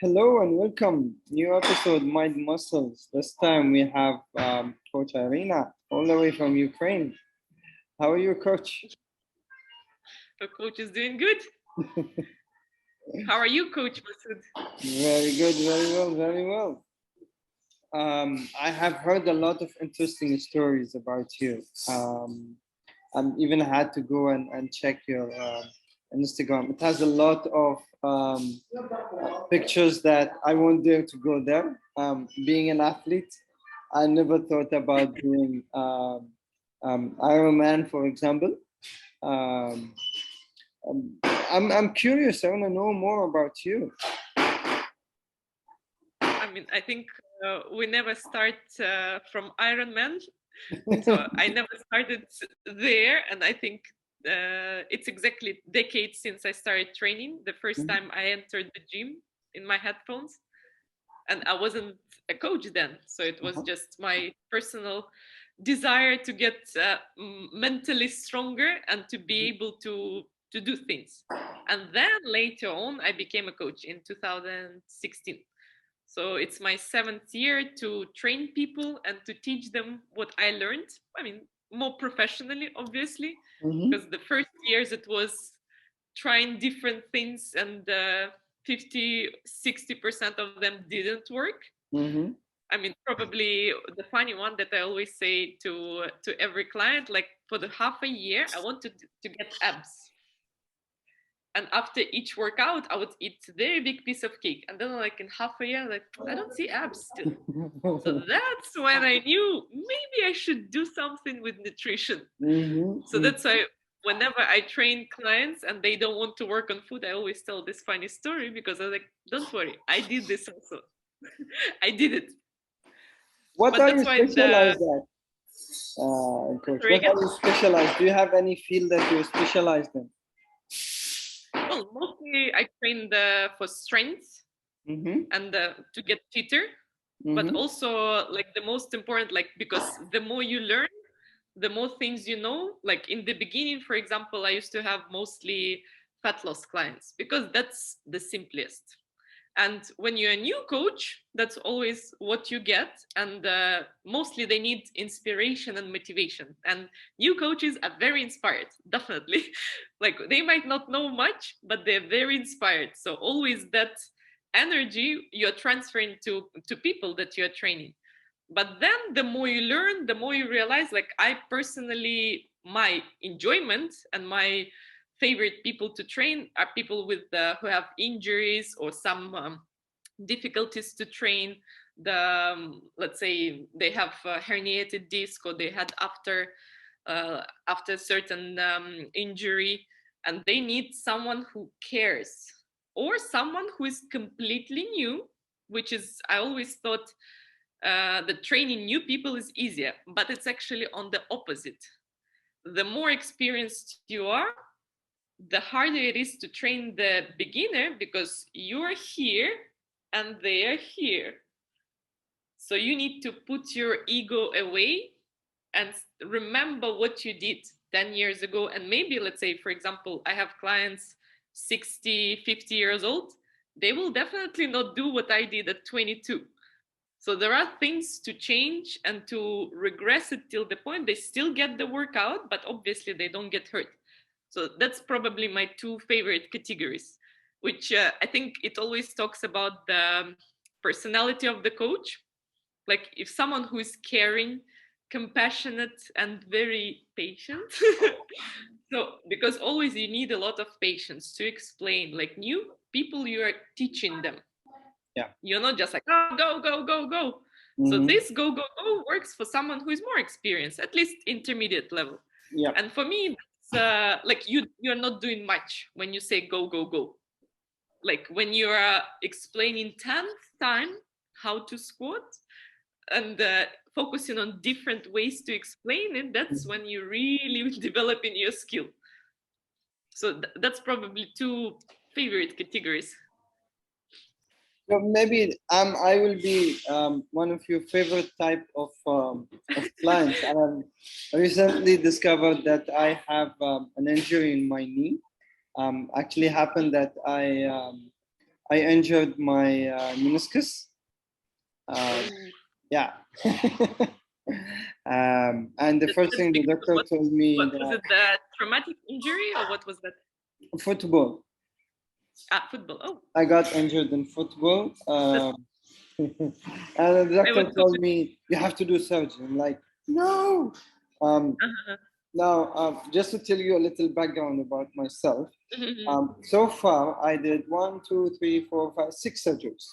Hello and welcome. New episode, Mind Muscles. This time we have Coach Iryna, all the way from Ukraine. How are you, Coach? The coach is doing good. How are you, Coach Masood? Very good, very well, very well. I have heard a lot of interesting stories about you. I even had to go and check your Instagram. It has a lot of pictures that I won't dare to go there. Being an athlete, I never thought about doing Ironman, for example. Um, I'm curious. I want to know more about you. I think we never start from Ironman, so I never started there, and I think it's exactly decades since I started training. The first time I entered the gym in my headphones, and I wasn't a coach then, so it was just my personal desire to get mentally stronger and to be able to do things. And then later on, I became a coach in 2016. So it's my 7th year to train people and to teach them what I learned. More professionally, obviously, because the first years it was trying different things, and 50-60% of them didn't work. Probably the funny one that I always say to every client, like for the half a year, I wanted to get abs. And after each workout, I would eat a very big piece of cake. And then like in half a year, like I don't see abs still. So that's when I knew maybe I should do something with nutrition. So that's why whenever I train clients and they don't want to work on food, I always tell this funny story, because I'm like, don't worry, I did this also. I did it. What But are that's you why specialized at, Coach? Sorry What again? are you specialized? Do you have any field that you're specialized in? Well, mostly I train for strength and to get fitter, but also like the most important, like because the more you learn, the more things you know. Like in the beginning, for example, I used to have mostly fat loss clients because that's the simplest. And when you're a new coach, that's always what you get. And mostly they need inspiration and motivation. And new coaches are very inspired, definitely. Like they might not know much, but they're very inspired. So always that energy you're transferring to people that you're training. But then the more you learn, the more you realize, like I personally, my enjoyment and my favorite people to train are people with who have injuries or some difficulties to train. Let's say they have a herniated disc, or they had after certain injury, and they need someone who cares, or someone who is completely new, which is, I always thought that training new people is easier, but it's actually on the opposite. The more experienced you are, the harder it is to train the beginner, because you're here and they are here. So you need to put your ego away and remember what you did 10 years ago. And maybe, let's say, for example, I have clients 60, 50 years old. They will definitely not do what I did at 22. So there are things to change and to regress it till the point they still get the workout, but obviously they don't get hurt. So that's probably my two favorite categories, which I think it always talks about the personality of the coach. Like if someone who is caring, compassionate, and very patient. So because always you need a lot of patience to explain, like new people, you are teaching them. Yeah. You're not just like, oh, go, go, go, go. So this go, go, go works for someone who is more experienced, at least intermediate level. Yeah. And for me, like you're not doing much when you say go, go, go. Like when you're explaining 10th time how to squat and focusing on different ways to explain it, that's when you really developing your skill. So that's probably two favorite categories. So maybe I will be one of your favorite type of clients. I recently discovered that I have an injury in my knee. Actually happened that I injured my meniscus. Yeah. And the first thing the doctor told me that... Was it the traumatic injury or what was that? Football. Football. Oh. I got injured in football. And the doctor told me, you have to do surgery. I'm like, no. Now, just to tell you a little background about myself, so far I did 1, 2, 3, 4, 5, 6 surgeries.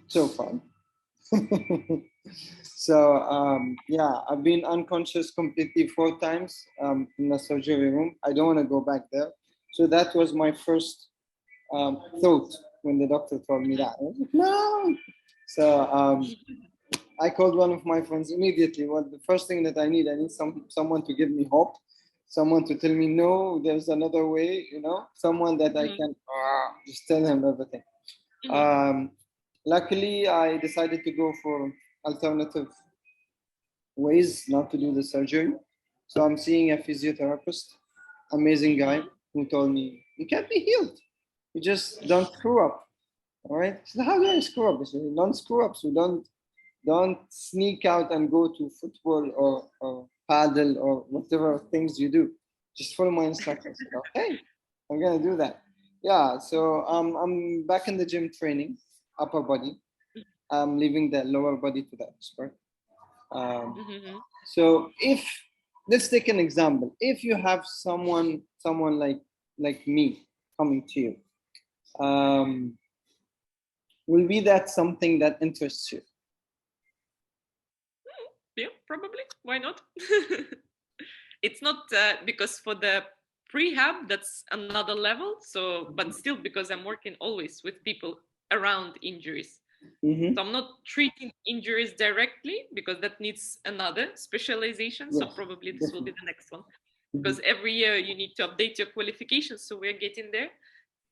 So far. So yeah, I've been unconscious completely 4 times in the surgery room. I don't want to go back there. So that was my first thought when the doctor told me that. I was like, no. So I called one of my friends immediately. Well, the first thing that I need someone to give me hope, someone to tell me, no, there's another way, someone that I can just tell him everything. Luckily, I decided to go for alternative ways not to do the surgery. So I'm seeing a physiotherapist, amazing guy, who told me, you can't be healed. You just don't screw up. All right. So how do I screw up? I said, don't screw up. So don't sneak out and go to football or paddle or whatever things you do. Just follow my instructions. Okay, I'm gonna do that. Yeah. So I'm back in the gym training, upper body. I'm leaving the lower body to the expert. So let's take an example. If you have someone like me coming to you, will be that something that interests you? Yeah, probably. Why not? It's not because for the prehab, that's another level. So, but still, because I'm working always with people around injuries. So I'm not treating injuries directly because that needs another specialization. Yes, so probably this will be the next one. Because every year you need to update your qualifications. So we're getting there.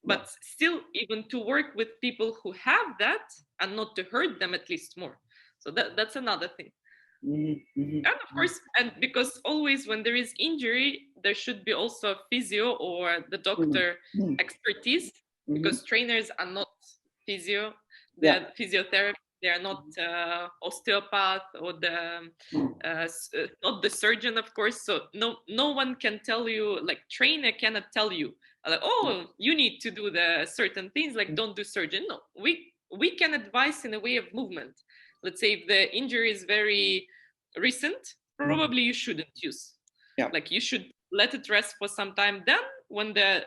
But still, even to work with people who have that and not to hurt them at least more. So that's another thing. And of course, and because always when there is injury, there should be also physio or the doctor expertise, because trainers are not physio, they're physiotherapy, they are not osteopath or not the surgeon, of course. So no one can tell you, like trainer cannot tell you, like, oh, you need to do the certain things, like don't do surgeon. No, we can advise in a way of movement. Let's say if the injury is very recent, probably you shouldn't use. Like you should let it rest for some time. Then when the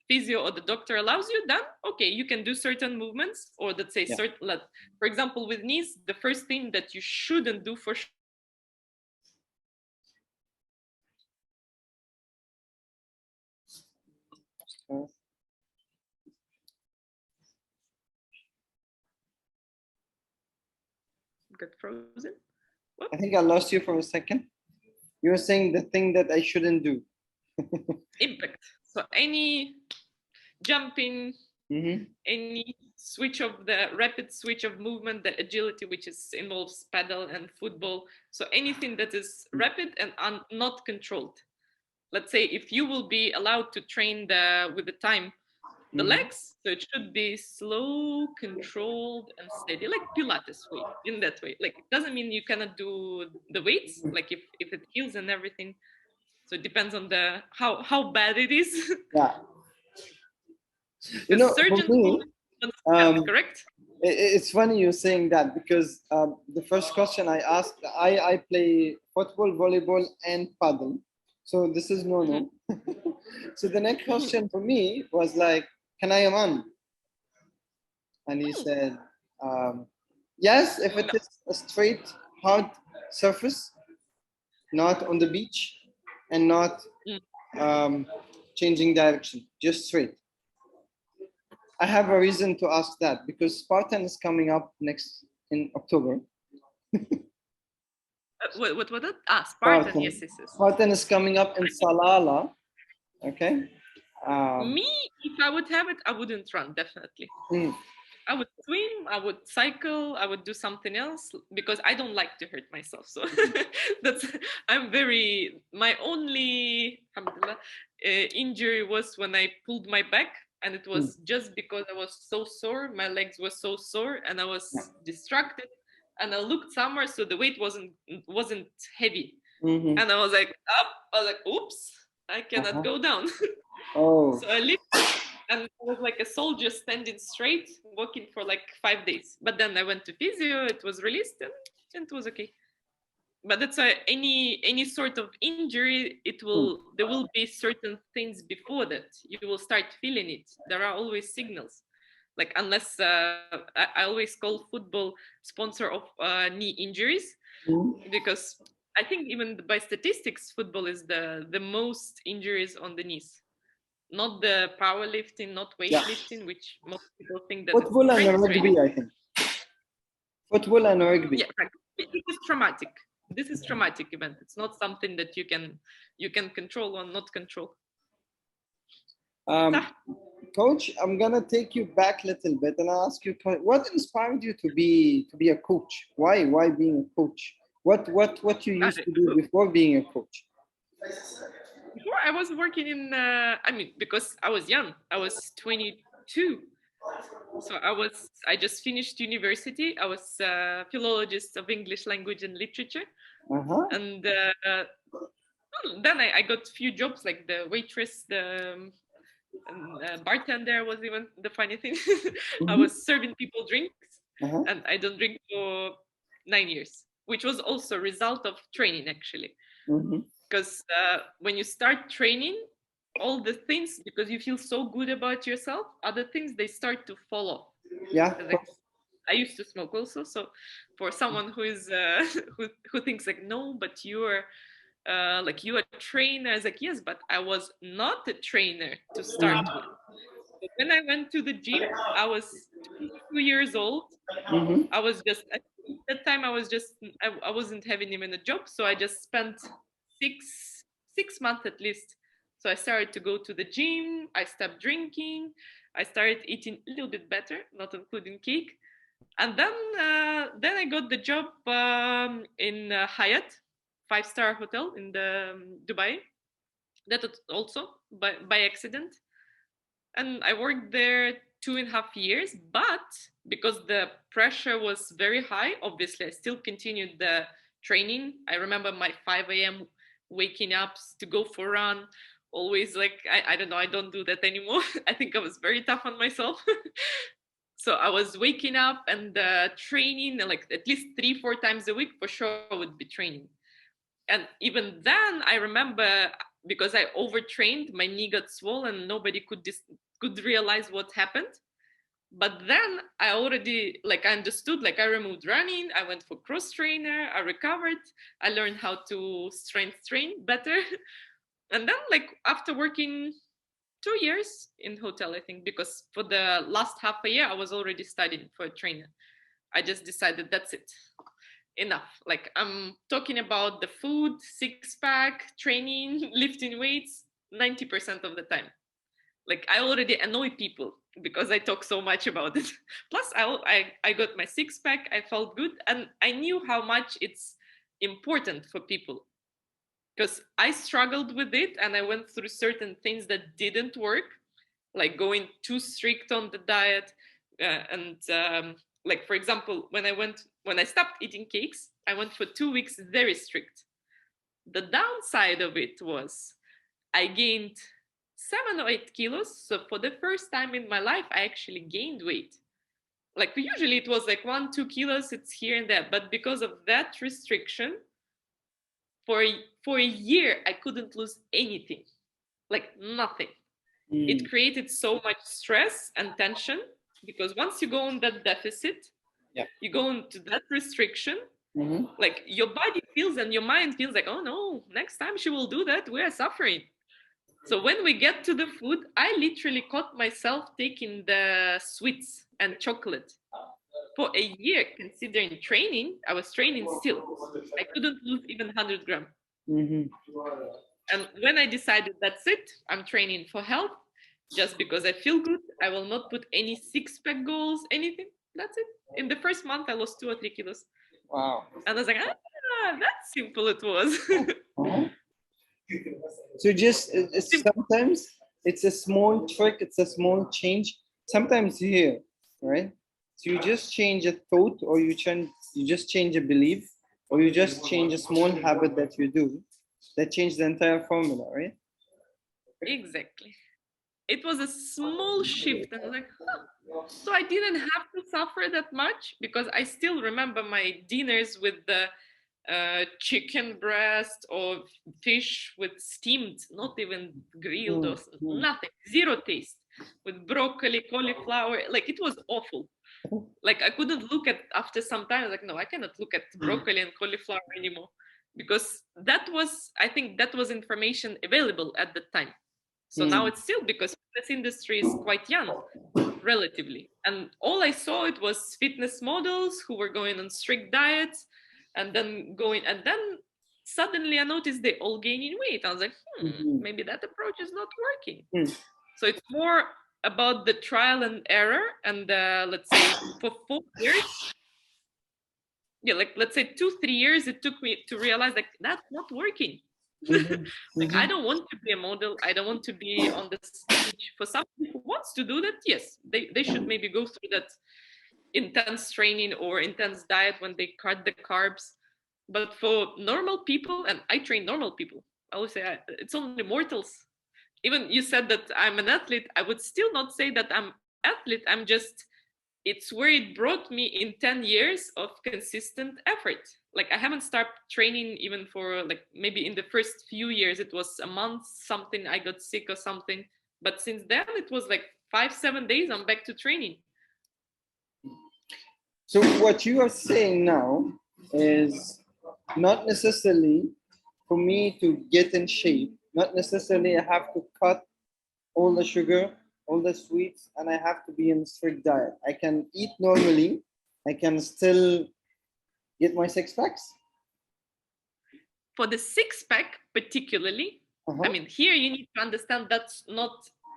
physio or the doctor allows you, then okay, you can do certain movements, or let's say certain, for example, with knees, the first thing that you shouldn't do for sure. Got frozen. I think I lost you for a second. You were saying the thing that I shouldn't do. Impact. So any jumping, any switch of the rapid switch of movement, the agility, which involves paddle and football. So anything that is rapid and not controlled. Let's say if you will be allowed to train with the time, the legs, so it should be slow, controlled, and steady, like Pilates way, in that way. Like it doesn't mean you cannot do the weights, like if it heals and everything. So it depends on the how bad it is. Yeah. Surgeons for me, correct? It's funny you're saying that, because the first question I asked, I play football, volleyball, and paddle. So this is no. So the next question for me was like, can I run? And he said, yes, if it is a straight, hard surface, not on the beach, and not changing direction, just straight. I have a reason to ask that, because Spartan is coming up next in October. What was it? Spartan. Yes. Spartan is coming up in Salalah. Okay. Me, if I would have it, I wouldn't run, definitely. I would swim, I would cycle, I would do something else, because I don't like to hurt myself. So my only injury was when I pulled my back And it was just because I was so sore, my legs were so sore, and I was distracted. And I looked somewhere, so the weight wasn't heavy. And I was like, up. I was like, oops, I cannot go down. So I lifted, and I was like a soldier standing straight, walking for like 5 days. But then I went to physio, it was released, and it was okay. But that's why any sort of injury, there will be certain things before that. You will start feeling it. There are always signals. Like unless I always call football sponsor of knee injuries, because I think even by statistics, football is the most injuries on the knees. Not the powerlifting, not weightlifting, which most people think that football it's and rugby, I think. Football and rugby. Yeah, it is traumatic. This is traumatic event. It's not something that you can control or not control. Coach, I'm gonna take you back a little bit and I'll ask you, what inspired you to be a coach? Why being a coach? What you used to do before being a coach? Before I was working in, because I was young. I was 22. So I just finished university. I was a philologist of English language and literature. And then I got a few jobs like the waitress, the bartender was even the funny thing. I was serving people drinks, and I don't drink for 9 years, which was also a result of training actually. Because when you start training, all the things, because you feel so good about yourself, other things, they start to fall off. Yeah. I used to smoke also. So for someone who is who thinks like, no, but you're like you a trainer, I was like, yes, but I was not a trainer to start with. So when I went to the gym, I was 22 years old. I was just at that time I wasn't having even a job, so I just spent six months at least. So I started to go to the gym, I stopped drinking, I started eating a little bit better, not including cake. And then I got the job in Hyatt, 5-star hotel in Dubai. That was also by accident. And I worked there 2.5 years, but because the pressure was very high, obviously I still continued the training. I remember my 5 a.m. waking up to go for a run, always like, I don't know, I don't do that anymore. I think I was very tough on myself. So I was waking up and training like at least 3-4 times a week for sure I would be training. And even then I remember, because I overtrained, my knee got swollen, nobody could realize what happened. But then I already I understood, I removed running, I went for cross trainer, I recovered, I learned how to strength train better. And then after working 2 years in hotel, I think, because for the last half a year I was already studying for a trainer. I just decided that's it, enough. I'm talking about the food, 6-pack, training, lifting weights 90% of the time. I already annoy people because I talk so much about it. Plus I got my 6-pack, I felt good, and I knew how much it's important for people, because I struggled with it and I went through certain things that didn't work, like going too strict on the diet. For example, when I stopped eating cakes, I went for 2 weeks very strict. The downside of it was I gained 7 or 8 kilos. So for the first time in my life, I actually gained weight. Usually it was 1-2 kilos, it's here and there. But because of that restriction, for a year, I couldn't lose anything, nothing. It created so much stress and tension, because once you go on that deficit, you go into that restriction, your body feels and your mind feels oh no, next time she will do that, we are suffering. So when we get to the food, I literally caught myself taking the sweets and chocolate. For a year, considering training, I was training still. I couldn't lose even 100 grams. And when I decided that's it, I'm training for health, just because I feel good, I will not put any 6-pack goals, anything. That's it. In the first month, I lost 2 or 3 kilos. Wow. And I was that's simple it was. So just sometimes it's a small trick, it's a small change. Sometimes here, right? So you just change a thought, or you just change a belief, or you just change a small habit that you do, that change the entire formula, right? Exactly. It was a small shift, and like, huh. So I didn't have to suffer that much, because I still remember my dinners with the chicken breast or fish with steamed, not even grilled or nothing, zero taste, with broccoli, cauliflower. Like, it was awful. Like, I couldn't look at, after some time, like, no, I cannot look at broccoli and cauliflower anymore, because that was, I think that was information available at the time. So now it's still, because this industry is quite young, relatively. And all I saw, it was fitness models who were going on strict diets, and then suddenly I noticed they all gaining weight. I was like, maybe that approach is not working. So it's more about the trial and error. And let's say for 4 years, yeah, like let's say 2-3 years, it took me to realize, like, that's not working. Like, I don't want to be a model. I don't want to be on the stage. For somebody who wants to do that, yes, they should maybe go through that intense training or intense diet when they cut the carbs. But for normal people, and I train normal people, I always say it's only mortals. Even you said that I'm an athlete, I would still not say that I'm athlete. I'm just, it's where it brought me in 10 years of consistent effort. Like, I haven't started training even for, like, maybe in the first few years, it was a month, something, I got sick or something. But since then, it was like 5-7 days, I'm back to training. So what you are saying now is not necessarily for me to get in shape, not necessarily I have to cut all the sugar, all the sweets, and I have to be in a strict diet. I can eat normally. I can still get my 6 packs. For the 6-pack particularly, I mean, here you need to understand that's not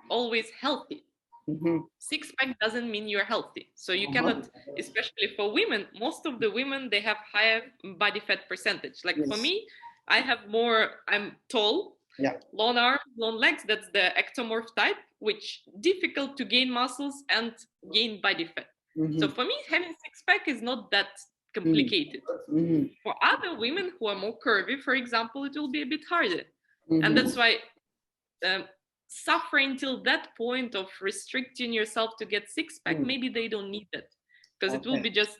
always healthy. 6-pack doesn't mean you're healthy. So you cannot, especially for women, most of the women, they have higher body fat percentage. Like, for me, I have more, I'm tall, long arms, long legs. That's the ectomorph type, which difficult to gain muscles and gain body fat. So for me, having 6-pack is not that complicated. For other women who are more curvy, for example, it will be a bit harder. And that's why suffering till that point of restricting yourself to get 6-pack, maybe they don't need that, because it will be just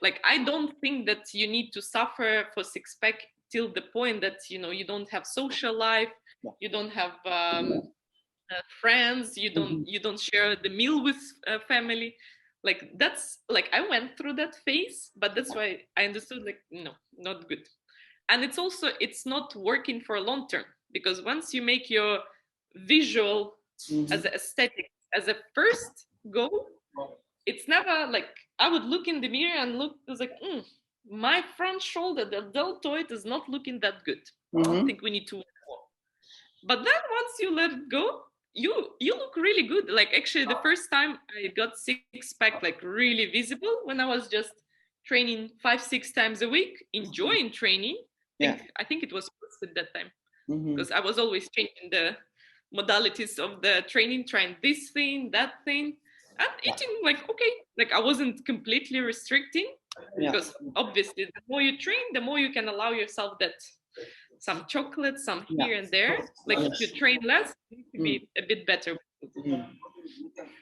like, I don't think that you need to suffer for 6-pack till the point that, you know, you don't have social life, you don't have friends, you don't share the meal with family. Like, that's like, I went through that phase, but that's why I understood, like, no, not good. And it's also, it's not working for a long term, because once you make your visual as an aesthetic as a first goal, it's never like, I would look in the mirror and look, it was like, my front shoulder, the deltoid is not looking that good. I think we need to work more. But then once you let it go, you look really good. Like, actually, the first time I got 6-pack, like, really visible, when I was just training 5-6 times a week, enjoying training. I think it was at that time, because I was always changing the modalities of the training, trying this thing, that thing, and eating, like, okay, like, I wasn't completely restricting, because obviously the more you train, the more you can allow yourself that some chocolate, some here and there. Like, if you train less, you need to be a bit better.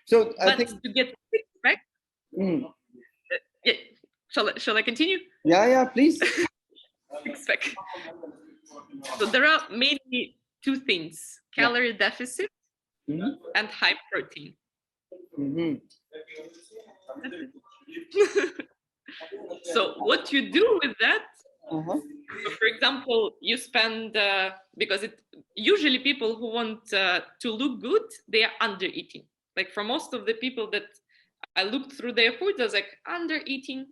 So I but think to get 6-pack, shall I continue? Yeah, please. 6-pack. So there are mainly 2 things: calorie deficit and high protein. So what you do with that, so for example, you spend, because it usually people who want to look good, they are under eating. Like, for most of the people that I looked through their food, I was like, under eating.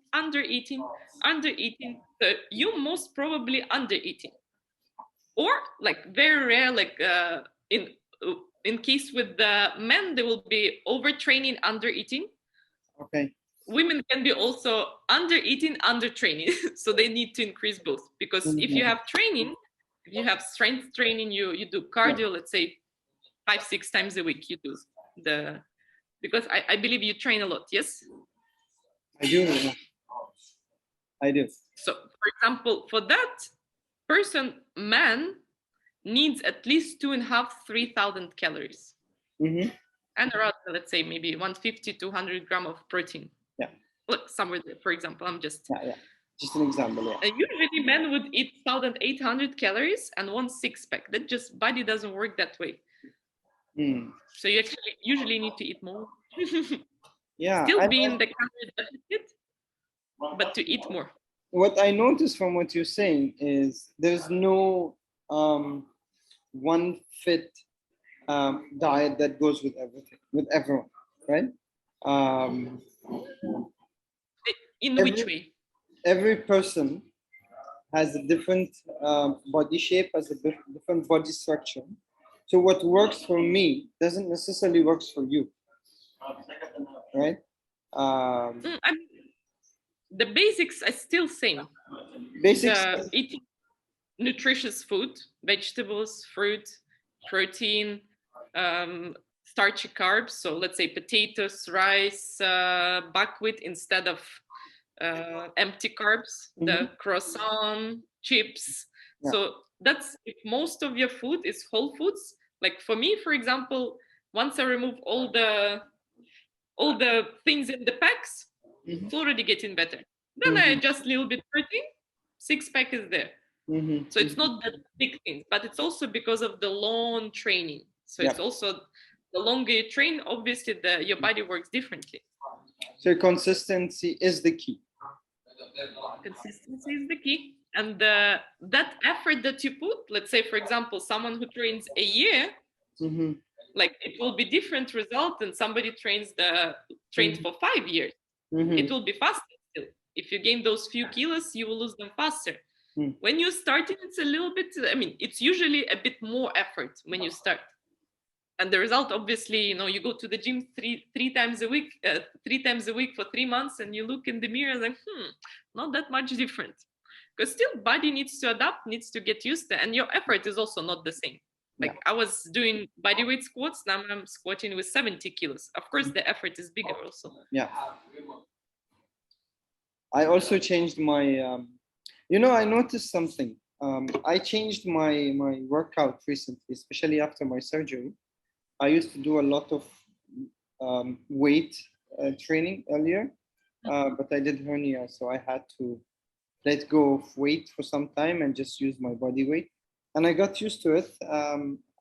So you most probably under eating, or like very rare, like in case with the men, they will be overtraining, under eating. Okay. Women can be also under eating, under training. So they need to increase both, because if you have training, if you have strength training, you do cardio, let's say 5-6 times a week you do because I believe you train a lot, yes? I do. I do. So, for example, for that person, man needs at least 2,500-3,000 calories. And around, let's say, maybe 150-200 grams of protein. Yeah. Look, somewhere there, for example, I'm just... Just an example, yeah. And usually men would eat 1,800 calories and 1 six-pack. That just body doesn't work that way. So you actually usually need to eat more. Yeah. Still be in the calorie deficit, but to eat more. What I noticed from what you're saying is there's no one fit diet that goes with everything, with everyone, right? In which way? Every person has a different body shape, has a different body structure. So what works for me doesn't necessarily work for you, right? The basics are still same. Basics. Eating nutritious food, vegetables, fruit, protein, starchy carbs. So let's say potatoes, rice, buckwheat instead of empty carbs, the croissant, chips. Yeah. So that's if most of your food is whole foods. Like for me, for example, once I remove all the things in the packs, it's already getting better. Then I adjust a little bit protein, 6-pack is there. So it's not that big thing, but it's also because of the long training. So it's also the longer you train, obviously your body works differently. So consistency is the key. Consistency is the key. And that effort that you put, let's say, for example, someone who trains a year, like it will be different result than somebody trained for 5 years. It will be faster still. If you gain those few kilos, you will lose them faster. When you start it, it's a little bit, it's usually a bit more effort when you start. And the result, obviously, you go to the gym three times a week for 3 months, and you look in the mirror and like, not that much different. Because still body needs to adapt, needs to get used to, and your effort is also not the same. Like I was doing bodyweight squats, now I'm squatting with 70 kilos. Of course, the effort is bigger also. Yeah. I also changed my, I noticed something. I changed my workout recently, especially after my surgery. I used to do a lot of weight training earlier, but I did hernia, so I had to let go of weight for some time and just use my body weight. And I got used to it,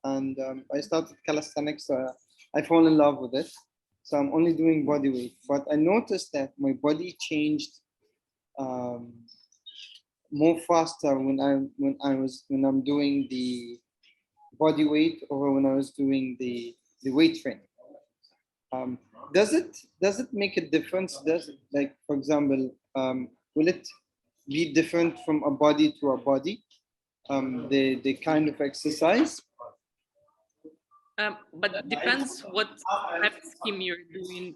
and I started calisthenics. I fall in love with it, so I'm only doing body weight. But I noticed that my body changed more faster when I'm doing the body weight or when I was doing the weight training. Does it make a difference? Like, for example, will it be different from a body to a body? The kind of exercise? But it depends what type of scheme you're doing,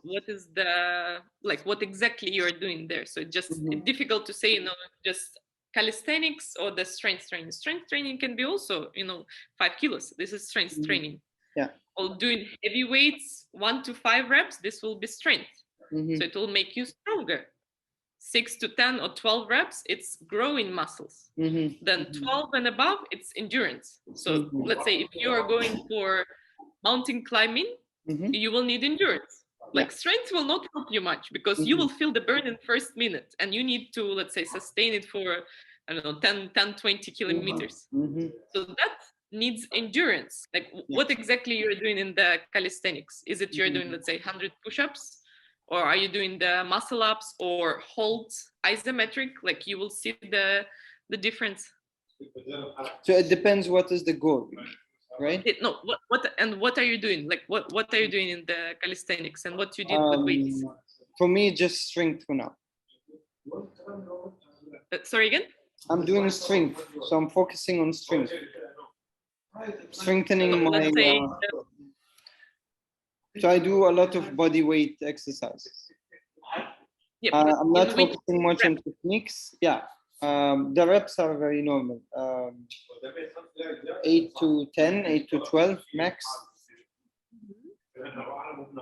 what exactly you're doing there. So it's just difficult to say, just calisthenics or the strength training. Strength training can be also, 5 kilos. This is strength training. Yeah. Or doing heavy weights, 1 to 5 reps, this will be strength. So it will make you stronger. 6 to 10 or 12 reps, it's growing muscles. Then 12 and above, it's endurance. So let's say if you are going for mountain climbing, you will need endurance. Like strength will not help you much because you will feel the burn in first minute and you need to, let's say, sustain it for, 10, 20 kilometers. So that needs endurance. Like what exactly you're doing in the calisthenics? Is it you're doing, let's say, 100 push-ups? Or are you doing the muscle ups or holds isometric? Like you will see the difference. So it depends what is the goal, right? What are you doing? Like what are you doing in the calisthenics and what you did with weights? For me, just strength for now. Sorry again? I'm doing strength, so I'm focusing on strength. Strengthening my... So I do a lot of body weight exercises. I'm not focusing much on techniques. Yeah, the reps are very normal. 8 to 10, 8 to 12 max.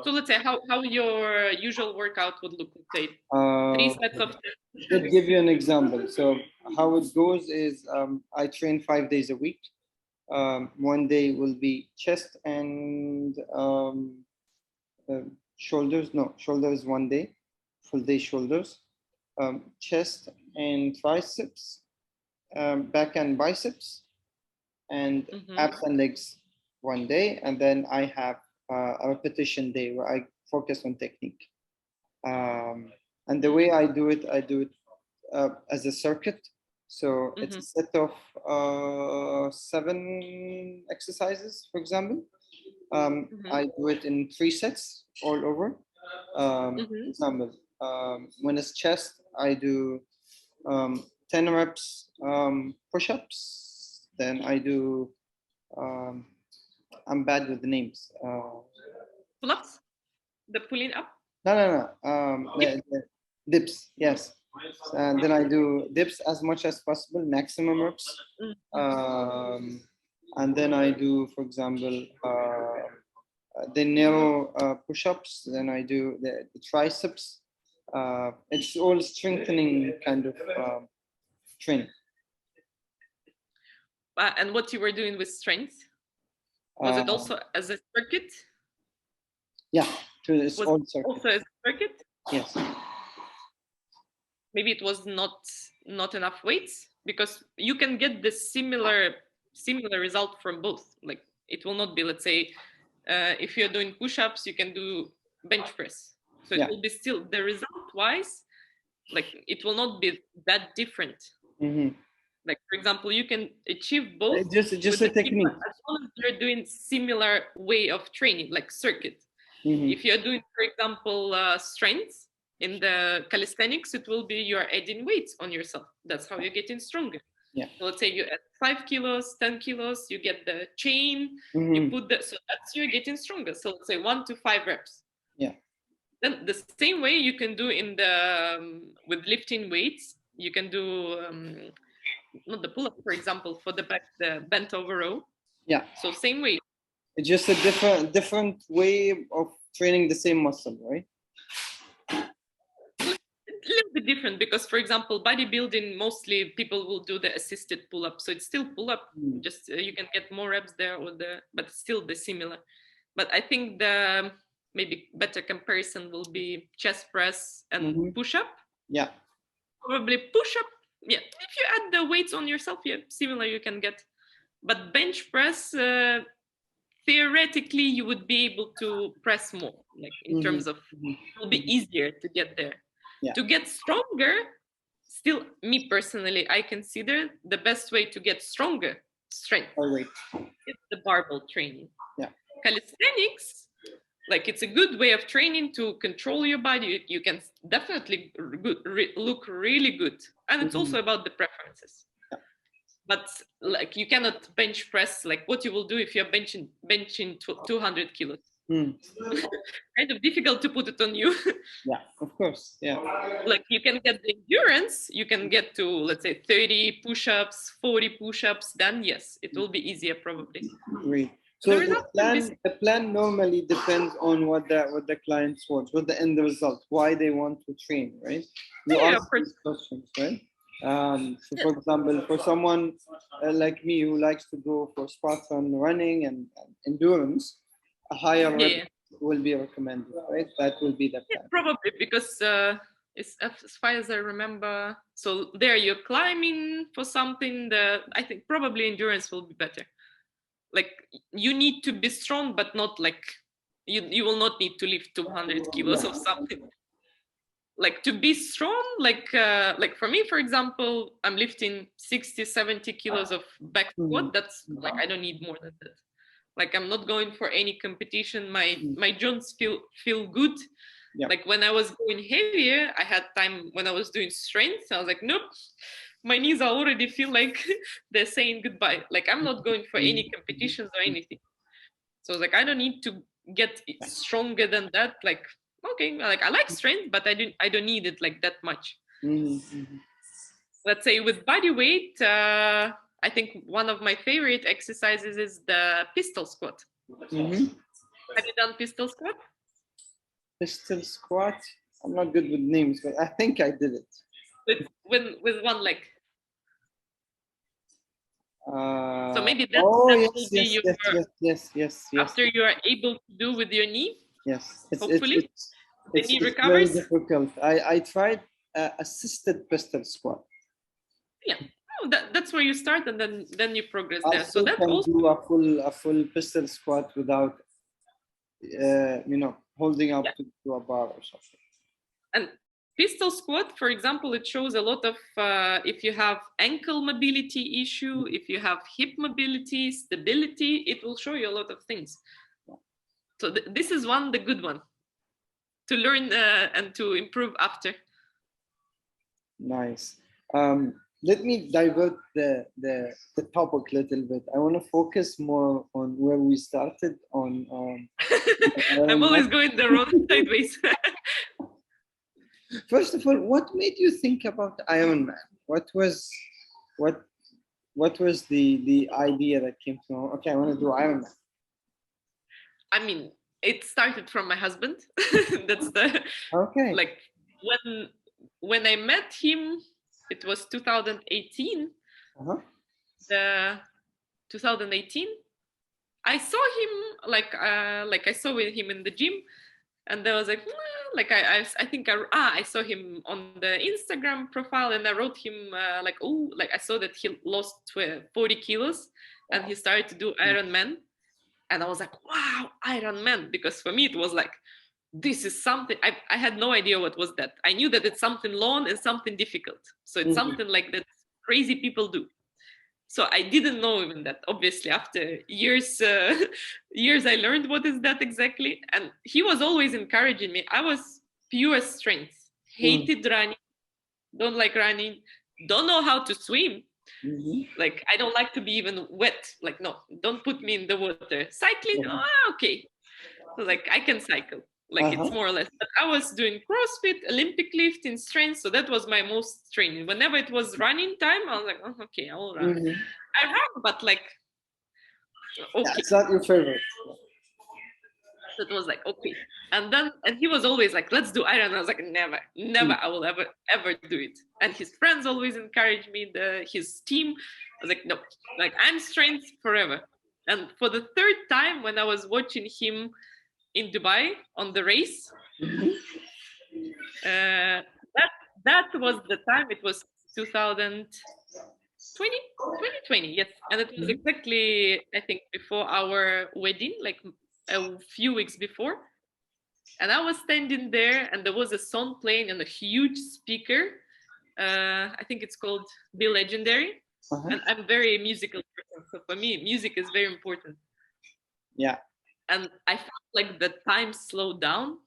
So let's say how your usual workout would look. Let's say 3 sets of 10. I'll give you an example. So how it goes is I train 5 days a week. One day will be chest and shoulders. No, shoulders one day, full day shoulders. Chest and triceps, back and biceps, and abs and legs one day. And then I have a repetition day where I focus on technique. And the way I do it as a circuit. So it's a set of 7 exercises, for example. I do it in 3 sets all over. For example, when it's chest, I do 10 reps push-ups. Then I do, I'm bad with the names. Pull-ups? The pulling up? No. The dips, yes. And then I do dips as much as possible, maximum reps. And then I do, for example, the narrow push-ups. Then I do the triceps. It's all strengthening kind of training. And what you were doing with strength? Was it also as a circuit? Yeah, it's was all circuit. Also as a circuit? Yes. Maybe it was not enough weights, because you can get the similar result from both. Like it will not be, let's say, if you're doing push-ups, you can do bench press. So it will be still, the result wise, like it will not be that different. Like for example, you can achieve both. Just a technique. As long as you're doing similar way of training, like circuit. If you're doing, for example, strength in the calisthenics, it will be you're adding weights on yourself. That's how you're getting stronger. Yeah. So let's say you add 5 kilos, 10 kilos, you get the chain, you put the, so that's you're getting stronger. So let's say 1 to 5 reps. Yeah. Then the same way you can do in the with lifting weights, you can do not the pull-up, for example, for the back, the bent over row. Yeah. So same way. It's just a different way of training the same muscle, right? A little bit different, because for example, bodybuilding, mostly people will do the assisted pull-up. So it's still pull-up, just you can get more reps there, but still the similar. But I think the maybe better comparison will be chest press and push-up. Yeah. Probably push-up. Yeah, if you add the weights on yourself, yeah, similar you can get. But bench press, theoretically, you would be able to press more, like in terms of, it will be easier to get there. Yeah. To get stronger, still, me personally, I consider the best way to get stronger, strength, is the barbell training. Yeah. Calisthenics, like it's a good way of training to control your body. You can definitely look really good. And it's also about the preferences. Yeah. But like you cannot bench press, like what you will do if you're benching 200 kilos. Kind of difficult to put it on you. Yeah, of course. Yeah. Like you can get the endurance, you can get to, let's say, 30 push-ups, 40 push-ups, then yes, it will be easier probably. Great. So the plan normally depends on what the clients want, what the end result, why they want to train, right? You ask these questions, right? So for example, for someone like me who likes to go for Spartan running and endurance, a higher rep will be recommended, right? That will be the plan. Yeah, probably, because it's, as far as I remember, so there you're climbing for something that I think probably endurance will be better. Like you need to be strong, but not like you will not need to lift 200 kilos of something. Like to be strong, like for me, for example, I'm lifting 60, 70 kilos of back squat. That's like, I don't need more than that. Like I'm not going for any competition. My joints feel good. Yeah. Like when I was going heavier, I had time when I was doing strength. I was like, nope, my knees already feel like they're saying goodbye. Like I'm not going for any competitions or anything. So I was like, I don't need to get stronger than that. Like, okay, like I like strength, but I don't need it like that much. Let's say with body weight, I think one of my favorite exercises is the pistol squat. Have you done pistol squat? Pistol squat. I'm not good with names, but I think I did it. With one leg. So maybe that will be yes. After you are able to do with your knee. Yes, hopefully the knee very recovers. difficult. I tried assisted pistol squat. Yeah, that's where you start, and then you progress I there. So that can also do a full pistol squat without holding up to a bar or something. And pistol squat, for example, it shows a lot of if you have ankle mobility issue, if you have hip mobility, stability, it will show you a lot of things. So this is the good one to learn and to improve after. Nice. Let me divert the topic a little bit. I want to focus more on where we started on. I'm always going the wrong sideways. First of all, what made you think about Ironman? What was the idea that came to? Okay, I want to do Ironman. I mean, it started from my husband. That's the like when I met him. It was 2018. The 2018. I saw him like I saw him in the gym, and I was like I think I saw him on the Instagram profile, and I wrote him I saw that he lost 40 kilos and he started to do Ironman, and I was like, wow, Ironman, because for me it was like, this is something I had no idea what was that. I knew that it's something long and something difficult, so it's something like that crazy people do. So I didn't know even that. Obviously, after years I learned what is that exactly. And he was always encouraging me. I was pure strength, hated running, don't like running, don't know how to swim. Like, I don't like to be even wet. Like, no, don't put me in the water. Cycling, okay. So, like, I can cycle. Like, it's more or less. But I was doing CrossFit, Olympic lifting, strength. So that was my most training. Whenever it was running time, I was like, oh, okay, I will run. I run, but like, okay. Yeah, it's not your favorite. That was like, okay. And he was always like, let's do Iron. I was like, never, I will ever do it. And his friends always encouraged me, his team. I was like, no, like, I'm strength forever. And for the third time, when I was watching him in Dubai on the race, that was the time. It was 2020, yes. And it was exactly, I think, before our wedding, like a few weeks before. And I was standing there, and there was a song playing and a huge speaker. I think it's called Be Legendary. And I'm very musical person, so for me, music is very important. Yeah. And I felt like the time slowed down.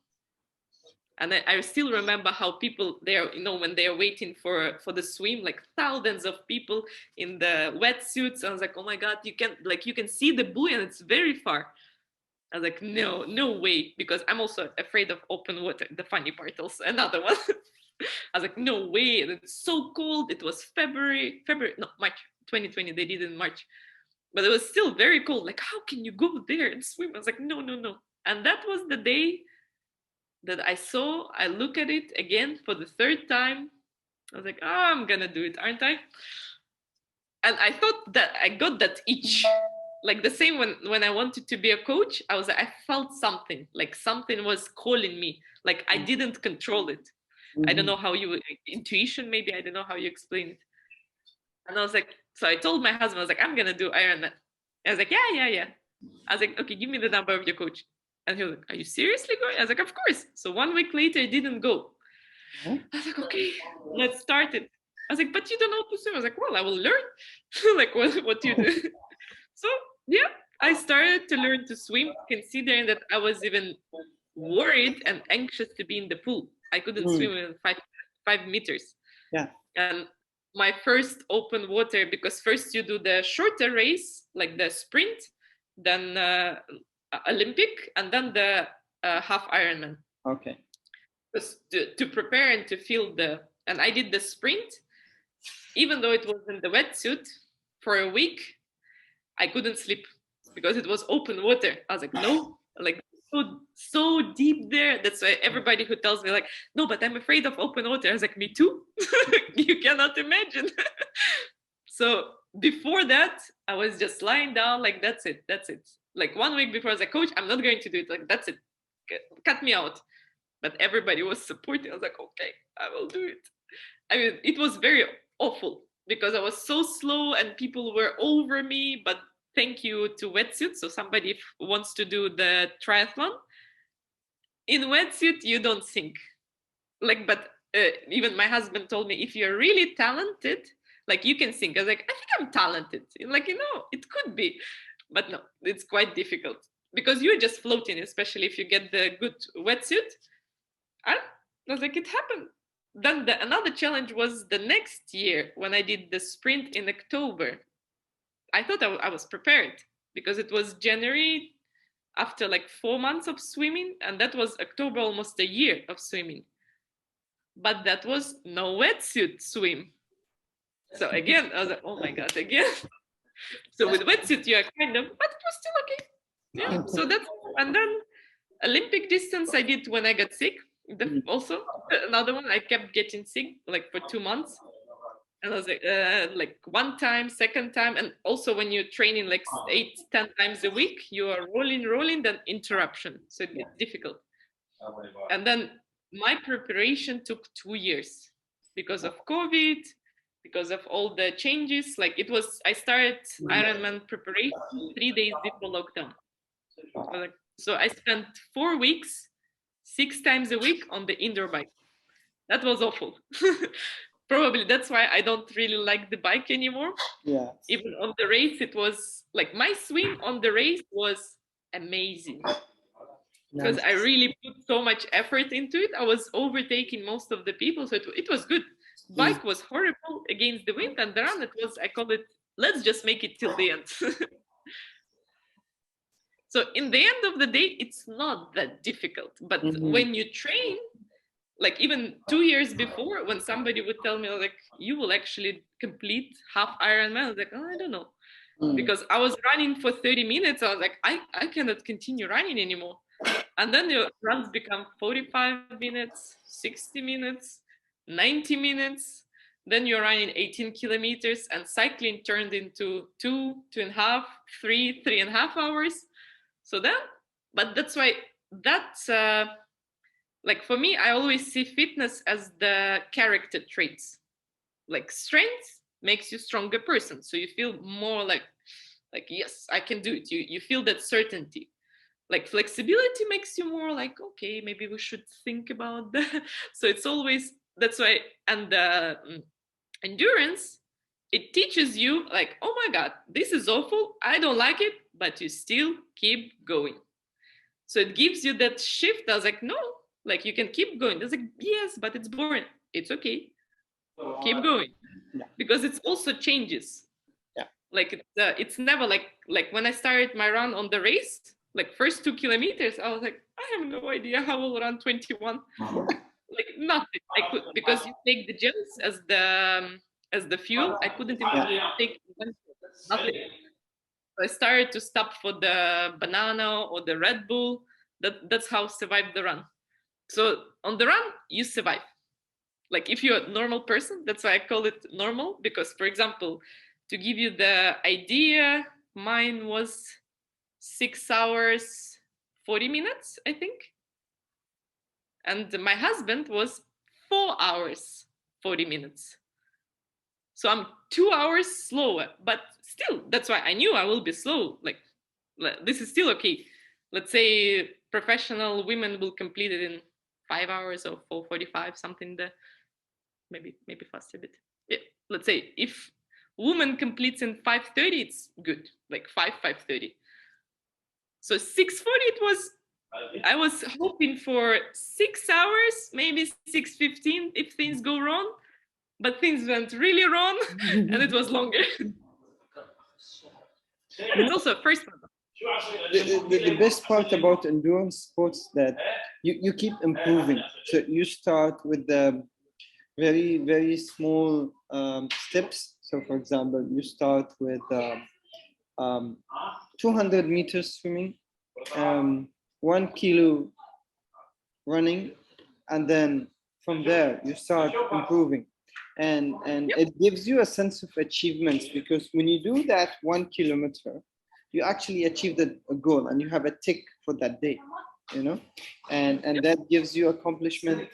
And I still remember how people there, when they are waiting for the swim, like thousands of people in the wetsuits. I was like, oh my God, you can see the buoy and it's very far. I was like, no way, because I'm also afraid of open water. The funny part also, another one. I was like, no way, and it's so cold. It was March 2020. They did it in March, but it was still very cold. Like, how can you go there and swim? I was like, no. And that was the day that I look at it again for the third time. I was like, oh, I'm gonna do it, aren't I? And I thought that I got that itch. Like the same when I wanted to be a coach, I felt something, like something was calling me. Like I didn't control it. I don't know how intuition, maybe, I don't know how you explain it. And I was like, so I told my husband, I was like, I'm gonna do Ironman. I was like, yeah. I was like, okay, give me the number of your coach. And he was like, are you seriously going? I was like, of course. So 1 week later, it didn't go. I was like, okay, let's start it. I was like, but you don't know how to swim. I was like, well, I will learn. Like, what you do? So yeah, I started to learn to swim, considering that I was even worried and anxious to be in the pool. I couldn't swim in 5 meters. Yeah. And my first open water, because first you do the shorter race, like the sprint, then Olympic, and then the half Ironman. Okay. To prepare and to feel and I did the sprint, even though it was in the wetsuit for a week. I couldn't sleep because it was open water. I was like, no, like so deep there. That's why everybody who tells me like, no, but I'm afraid of open water, I was like, me too. You cannot imagine. So before that, I was just lying down like, that's it. Like 1 week before, I was like, coach, I'm not going to do it. Like, that's it. Cut me out. But everybody was supporting. I was like, okay, I will do it. I mean, it was very awful because I was so slow and people were over me. But thank you to wetsuit. So somebody wants to do the triathlon. In wetsuit, you don't sink. Like, but even my husband told me, if you're really talented, like you can sink. I was like, I think I'm talented. Like, it could be. But no, it's quite difficult because you're just floating, especially if you get the good wetsuit. I was like, it happened. Then another challenge was the next year when I did the sprint in October. I thought I was prepared because it was January after like 4 months of swimming, and that was October, almost a year of swimming. But that was no wetsuit swim. So again, I was like, oh my God, again. So with wetsuit, you are kind of, but it was still okay. Yeah. So and then Olympic distance I did when I got sick. Also another one, I kept getting sick like for 2 months. And I was like one time, second time. And also when you're training like 8-10 times a week, you are rolling, then interruption. So it gets difficult. And then my preparation took 2 years because of COVID, because of all the changes. Like I started Ironman preparation 3 days before lockdown. So I spent 4 weeks, 6 times a week on the indoor bike. That was awful. Probably that's why I don't really like the bike anymore. Yeah. Even on the race, it was like my swim on the race was amazing. Because I really put so much effort into it. I was overtaking most of the people, so it was good. Bike was horrible against the wind, and the run, I call it, let's just make it till the end. So in the end of the day, it's not that difficult. But when you train, like even 2 years before, when somebody would tell me like, you will actually complete half Ironman, I was like, oh, I don't know. Because I was running for 30 minutes. I was like, I cannot continue running anymore. And then your runs become 45 minutes, 60 minutes, 90 minutes. Then you're running 18 kilometers, and cycling turned into 2.5, 3.5 hours. So but that's why like for me, I always see fitness as the character traits. Like strength makes you stronger person. So you feel more like yes, I can do it. You feel that certainty. Like flexibility makes you more like, okay, maybe we should think about that. So it's always, that's why, and endurance, it teaches you like, oh my God, this is awful. I don't like it, but you still keep going. So it gives you that shift. I was like, no, like you can keep going. I was like, yes, but it's boring. It's okay. Keep going. Yeah. Because it's also changes. Yeah. Like it's never like when I started my run on the race, like first 2 kilometers, I was like, I have no idea how I'll run 21. Like nothing. I could, because you take the gels as the fuel. I couldn't even take nothing. So I started to stop for the banana or the Red Bull. That's how I survived the run. So on the run, you survive. Like if you're a normal person, that's why I call it normal. Because, for example, to give you the idea, mine was 6 hours, 40 minutes, I think. And my husband was 4 hours, 40 minutes. So I'm 2 hours slower, but still, that's why I knew I will be slow. Like this is still okay. Let's say professional women will complete it in 5 hours or 4:45, something there. Maybe faster a bit. Yeah. Let's say if woman completes in 5:30, it's good. Like 5:30. So 6:40 it was. I was hoping for 6 hours, maybe 6:15 if things go wrong, but things went really wrong, and it was longer. It's also a first one. The best part about endurance sports that you keep improving. So you start with the very, very small steps. So for example, you start with 200 meters swimming. 1 kilo running, and then from there you start improving, and it gives you a sense of achievements, because when you do that 1 kilometer, you actually achieve a goal and you have a tick for that day, and that gives you accomplishment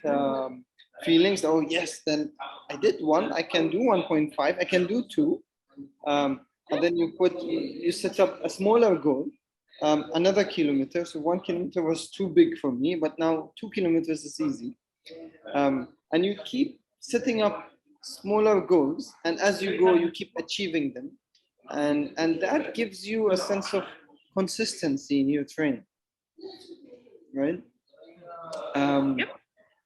feelings. Oh yes, then I did one, I can do 1.5, I can do 2, and then you set up a smaller goal, another kilometer. So 1 kilometer was too big for me, but now 2 kilometers is easy. And you keep setting up smaller goals, and as you go, you keep achieving them, and that gives you a sense of consistency in your training, right?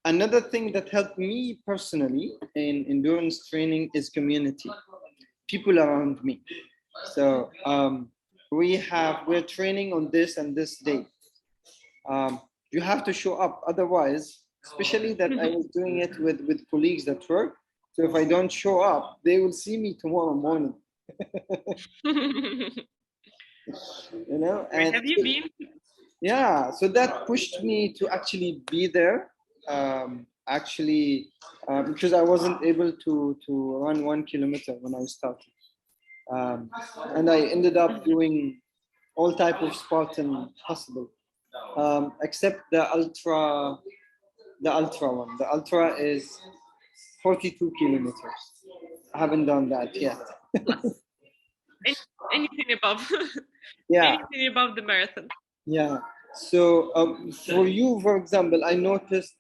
Another thing that helped me personally in endurance training is community, people around me. So we're training on this and this day. You have to show up, otherwise, especially that I was doing it with colleagues at work. So if I don't show up, they will see me tomorrow morning. And have you been? Yeah, so that pushed me to actually be there. Because I wasn't able to run 1 kilometer when I started, and I ended up doing all type of Spartan possible, except the ultra one. The ultra is 42 kilometers. I haven't done that yet. Anything above? Yeah. Anything above the marathon? Yeah. So for you, for example, I noticed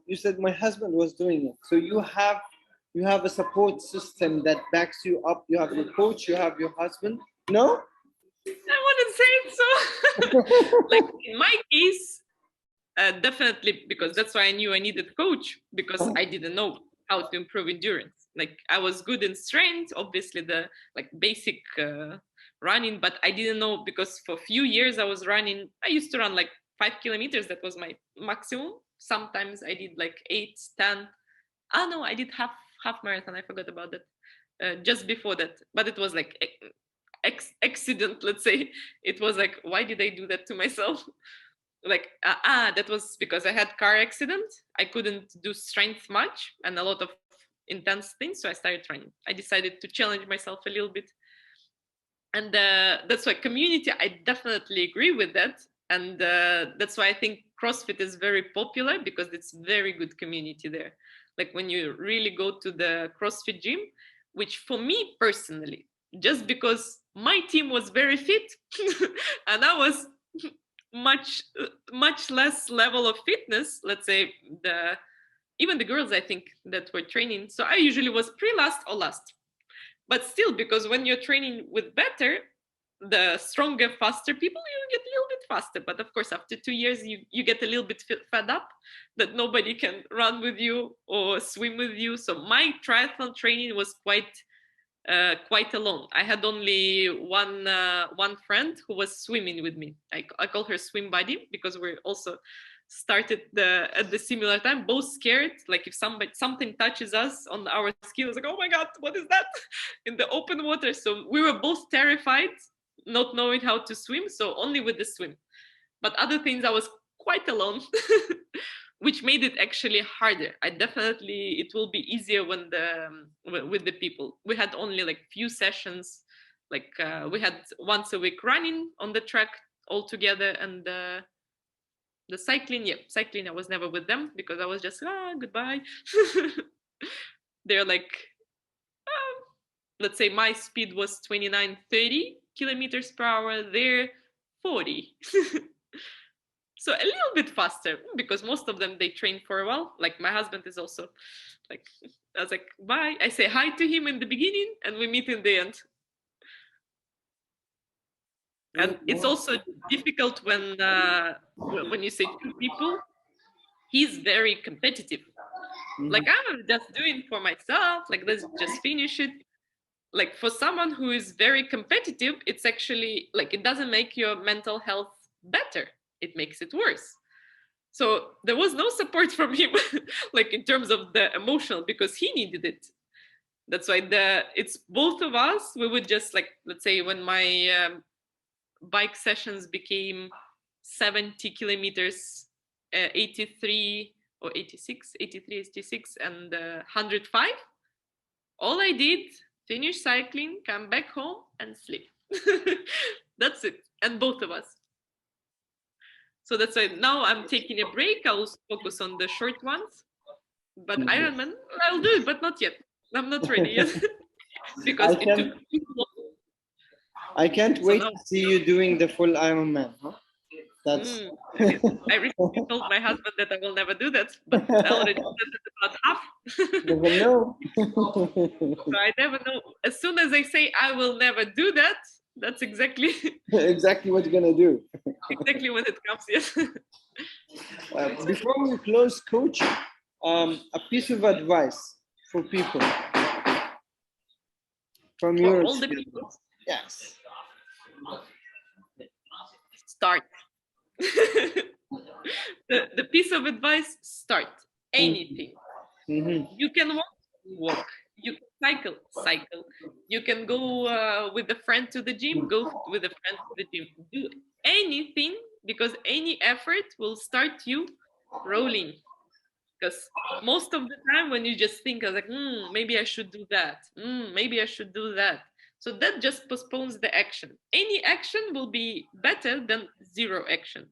you said my husband was doing it. So you have a support system that backs you up. You have your coach. You have your husband. No? I wouldn't say it so. Like in my case, definitely, because that's why I knew I needed a coach, because I didn't know how to improve endurance. Like I was good in strength, obviously the like basic running, but I didn't know, because for a few years I used to run like 5 kilometers. That was my maximum. Sometimes I did like 8, 10. Oh no, I did half marathon. I forgot about that. Just before that, but it was like accident, let's say. It was like, why did I do that to myself? Like that was because I had car accident. I couldn't do strength much and a lot of intense things, so I started running. I decided to challenge myself a little bit, and that's why community, I definitely agree with that. And that's why I think CrossFit is very popular, because it's very good community there. Like when you really go to the CrossFit gym, which for me personally, just because my team was very fit and I was much less level of fitness, let's say, even the girls I think that were training, so I usually was pre-last or last. But still, because when you're training with better, the stronger, faster people, you get a little bit faster. But of course, after 2 years, you get a little bit fed up that nobody can run with you or swim with you. So my triathlon training was quite alone. I had only one friend who was swimming with me. I call her swim buddy, because we're also started at the similar time, both scared. Like if something touches us on our skills, like, oh my god, what is that? In the open water. So we were both terrified, not knowing how to swim, so only with the swim. But other things I was quite alone. Which made it actually harder. It will be easier with the people. We had only like few sessions, like we had once a week running on the track all together, and the cycling I was never with them, because I was just goodbye. They're like, let's say my speed was 29-30 kilometers per hour, they're 40. So a little bit faster, because most of them, they train for a while. Like my husband is also like, I was like, bye. I say hi to him in the beginning and we meet in the end. And it's also difficult when you say 2 people. He's very competitive. Like, I'm just doing for myself, like, let's just finish it. Like for someone who is very competitive, it's actually like, it doesn't make your mental health better, it makes it worse. So there was no support from him, like in terms of the emotional, because he needed it. That's why it's both of us. We would just, like, let's say when my bike sessions became 70 kilometers, 83 or 86, 83, 86, and 105. All I did, finish cycling, come back home and sleep. That's it. And both of us. So that's why now I'm taking a break. I'll focus on the short ones. But Ironman, I'll do it, but not yet. I'm not ready yet. Because it took too long. I can't wait to see you doing the full Ironman. Huh? That's. I recently told my husband that I will never do that, but I already said about half. Never know. So I never know. As soon as I say I will never do that, that's exactly exactly what you're gonna do. Exactly when it comes. Yes. Before we close, Coach, a piece of advice for people from your all the people. Yes. Start. the piece of advice: start anything. You can walk. You can cycle. You can go with a friend to the gym. Go with a friend to the gym. Do anything, because any effort will start you rolling. Because most of the time when you just think like, maybe I should do that. Maybe I should do that. So that just postpones the action. Any action will be better than zero action.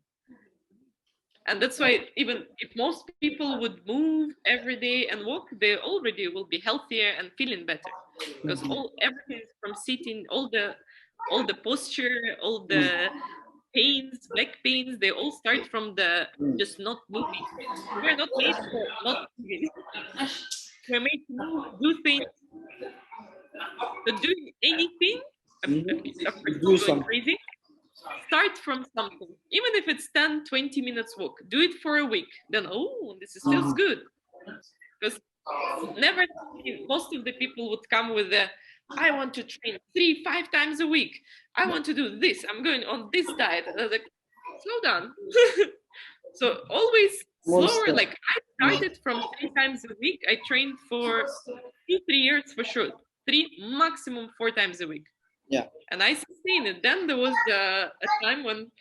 And that's why even if most people would move every day and walk, they already will be healthier and feeling better. Because everything is from sitting, all the posture, all the pains, back pains, they all start from the just not moving. We're not made for not moving. We're made to move, do things. So doing anything, do something crazy. Start from something, even if it's 10-20 minutes walk. Do it for a week, then this feels good. Because never, most of the people would come with the, I want to train 3-5 times a week, I want to do this, I'm going on this diet. And I was like, slow down. So always slower. Like I started from 3 times a week. I trained for 2-3 years for sure, 3 maximum 4 times a week. Yeah. And I sustained it. Then there was a time when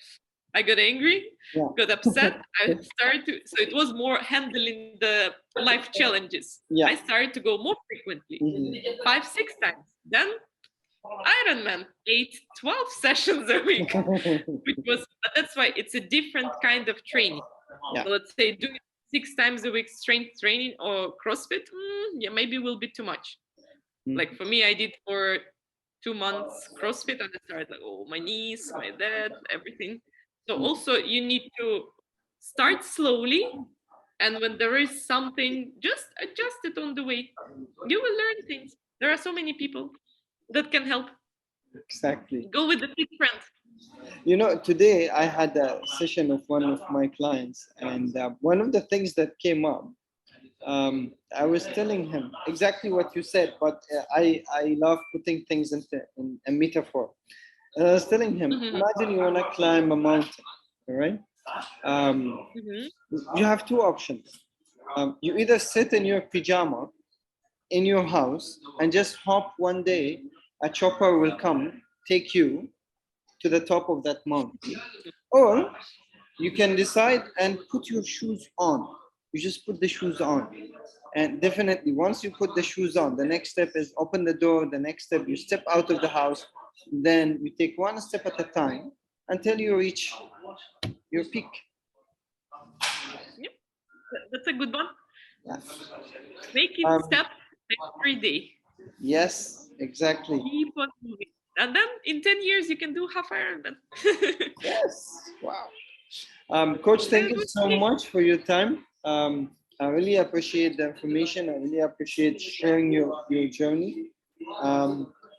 I got angry, got upset. I started to, so it was more handling the life challenges. I started to go more frequently, 5-6 times. Then Ironman, 8-12 sessions a week, which was, but that's why it's a different kind of training. So let's say doing 6 times a week strength training or CrossFit, maybe will be too much. Like for me, I did for 2 months CrossFit and I started like, my knees, my dad, everything. So also you need to start slowly, and when there is something, just adjust it on the way. You will learn things. There are so many people that can help. Exactly. Go with the fit friend. You know, today I had a session of one of my clients, and one of the things that came up, I was telling him exactly what you said, but I love putting things in a metaphor. And I was telling him, imagine you want to climb a mountain, all right? You have 2 options. You either sit in your pajama in your house and just hope one day a chopper will come, take you to the top of that mountain. Or you can decide and put your shoes on. You just put the shoes on. And definitely, once you put the shoes on, the next step is open the door. The next step, you step out of the house. Then you take 1 step at a time until you reach your peak. Yep, that's a good one. Yeah. Making step every day. Yes, exactly. Keep on moving. And then in 10 years, you can do half Ironman. Yes, wow. Coach, thank you so much for your time. I really appreciate the information. I really appreciate sharing your journey.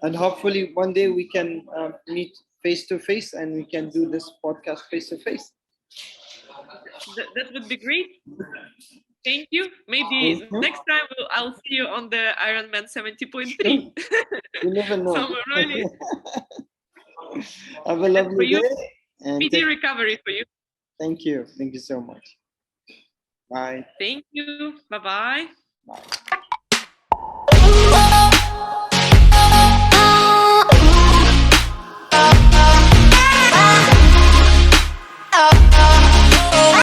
And hopefully one day we can meet face to face and we can do this podcast face to face. That would be great. Thank you. Maybe next time I'll see you on the Ironman 70.3. You never know. Somewhere really. Have a lovely day. And speedy recovery for you. Thank you. Thank you so much. Bye. Thank you. Bye-bye. Bye.